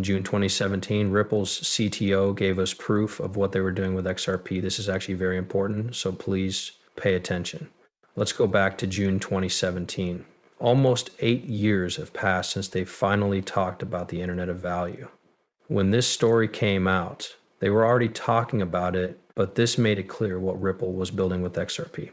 in June 2017, Ripple's CTO gave us proof of what they were doing with XRP. This is actually very important, so please pay attention. Let's go back to June 2017. Almost 8 years have passed since they finally talked about the Internet of Value. When this story came out, they were already talking about it, but this made it clear what Ripple was building with XRP.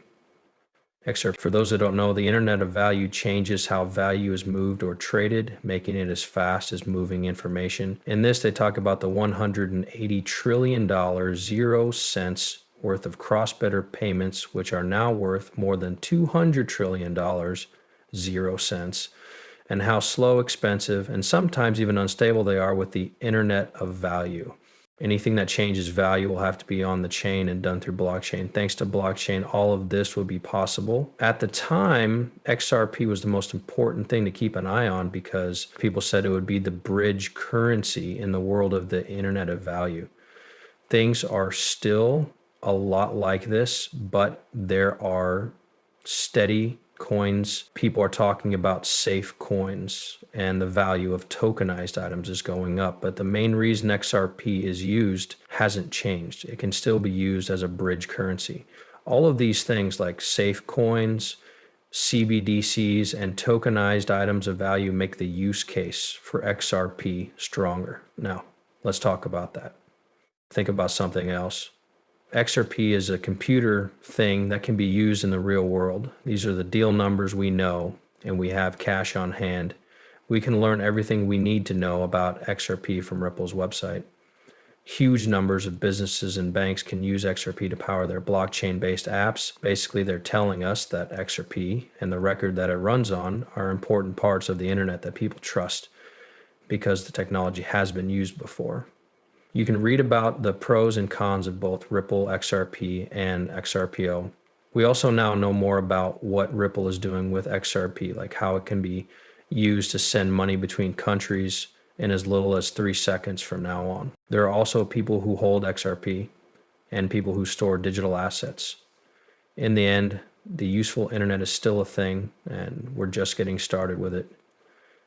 XRP, for those that don't know, the Internet of Value changes how value is moved or traded, making it as fast as moving information. In this, they talk about the $180 trillion 0 cents worth of cross-border payments, which are now worth more than $200 trillion 0 cents, and how slow, expensive, and sometimes even unstable they are with the Internet of Value. Anything that changes value will have to be on the chain and done through blockchain. Thanks to blockchain, all of this will be possible. At the time, XRP was the most important thing to keep an eye on because people said it would be the bridge currency in the world of the Internet of Value. Things are still a lot like this, but there are steady coins. People are talking about safe coins, and the value of tokenized items is going up. But the main reason XRP is used hasn't changed. It can still be used as a bridge currency. All of these things like safe coins, CBDCs, and tokenized items of value make the use case for XRP stronger. Now, let's talk about that. Think about something else. XRP is a computer thing that can be used in the real world. These are the deal numbers we know, and we have cash on hand. We can learn everything we need to know about XRP from Ripple's website. Huge numbers of businesses and banks can use XRP to power their blockchain-based apps. Basically, they're telling us that XRP and the record that it runs on are important parts of the internet that people trust because the technology has been used before. You can read about the pros and cons of both Ripple XRP and XRPO. We also now know more about what Ripple is doing with XRP, like how it can be used to send money between countries in as little as 3 seconds from now on. There are also people who hold XRP and people who store digital assets. In the end, the useful internet is still a thing, and we're just getting started with it.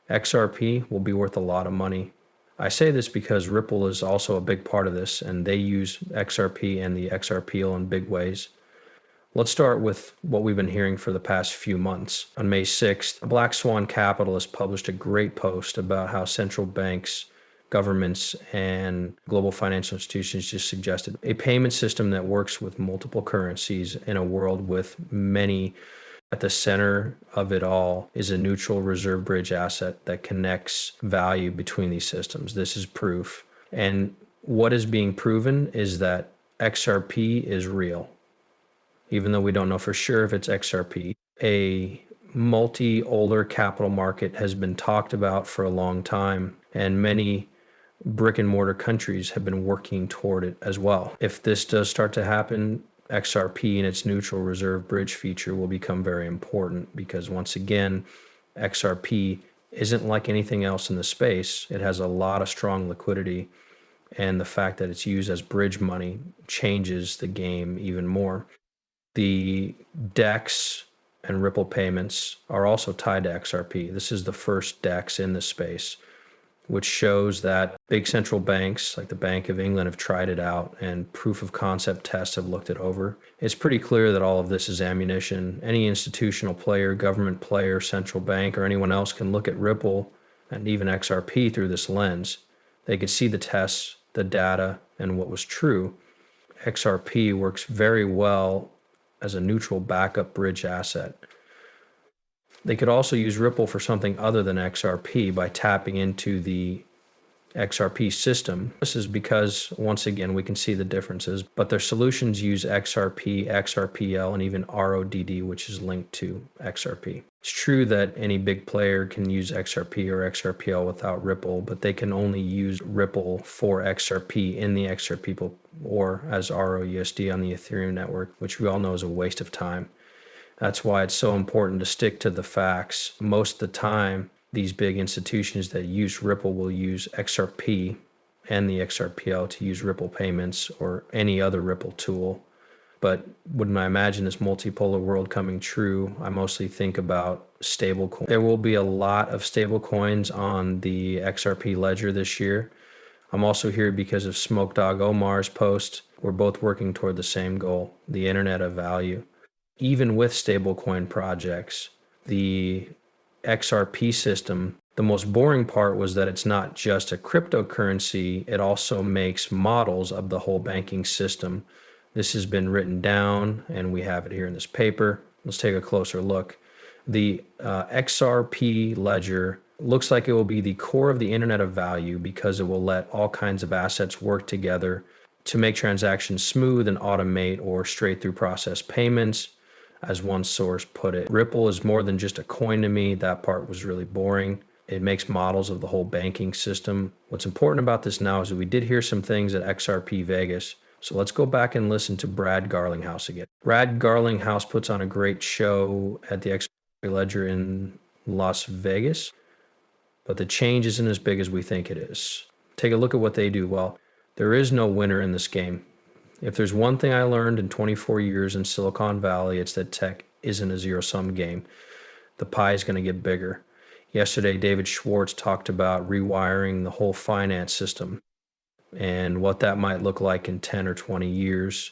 XRP will be worth a lot of money. I say this because Ripple is also a big part of this, and they use XRP and the XRPL in big ways. Let's start with what we've been hearing for the past few months. On May 6th, Black Swan Capitalist published a great post about how central banks, governments, and global financial institutions just suggested a payment system that works with multiple currencies in a world with many. At the center of it all is a neutral reserve bridge asset that connects value between these systems. This is proof. And what is being proven is that XRP is real. Even though we don't know for sure if it's XRP, a multi-older capital market has been talked about for a long time, and many brick and mortar countries have been working toward it as well. If this does start to happen, XRP and its neutral reserve bridge feature will become very important because, once again, XRP isn't like anything else in the space. It has a lot of strong liquidity, and the fact that it's used as bridge money changes the game even more. The DEX and Ripple payments are also tied to XRP. This is the first DEX in this space, which shows that big central banks like the Bank of England have tried it out and proof of concept tests have looked it over. It's pretty clear that all of this is ammunition. Any institutional player, government player, central bank, or anyone else can look at Ripple and even XRP through this lens. They could see the tests, the data, and what was true. XRP works very well as a neutral backup bridge asset. They could also use Ripple for something other than XRP by tapping into the XRP system. This is because, once again, we can see the differences, but their solutions use XRP, XRPL, and even RODD, which is linked to XRP. It's true that any big player can use XRP or XRPL without Ripple, but they can only use Ripple for XRP in the XRP or as ROUSD on the Ethereum network, which we all know is a waste of time. That's why it's so important to stick to the facts. Most of the time, these big institutions that use Ripple will use XRP and the XRPL to use Ripple payments or any other Ripple tool. But when I imagine this multipolar world coming true, I mostly think about stablecoin. There will be a lot of stablecoins on the XRP ledger this year. I'm also here because of Smoke Dog Omar's post. We're both working toward the same goal, the Internet of Value. Even with stablecoin projects, the XRP system, the most boring part was that it's not just a cryptocurrency, it also makes models of the whole banking system. This has been written down, and we have it here in this paper. Let's take a closer look. The XRP ledger looks like it will be the core of the Internet of Value because it will let all kinds of assets work together to make transactions smooth and automate or straight through process payments. As one source put it, Ripple is more than just a coin to me. That part was really boring. It makes models of the whole banking system. What's important about this now is that we did hear some things at XRP Vegas. So let's go back and listen to Brad Garlinghouse again. Brad Garlinghouse puts on a great show at the XRP Ledger in Las Vegas, but the change isn't as big as we think it is. Take a look at what they do. Well, there is no winner in this game. If there's one thing I learned in 24 years in Silicon Valley, it's that tech isn't a zero-sum game. The pie is going to get bigger. Yesterday, David Schwartz talked about rewiring the whole finance system and what that might look like in 10 or 20 years.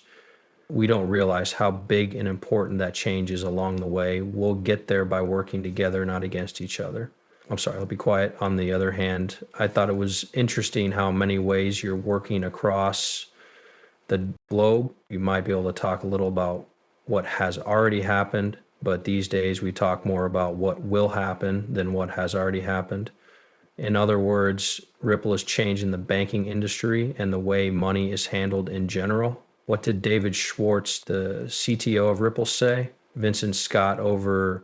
We don't realize how big and important that change is along the way. We'll get there by working together, not against each other. I'm sorry, I'll be quiet. On the other hand, I thought it was interesting how many ways you're working across the globe. You might be able to talk a little about what has already happened, but these days we talk more about what will happen than what has already happened. In other words, Ripple is changing the banking industry and the way money is handled in general. What did David Schwartz, the CTO of Ripple, say? Vincent Scott over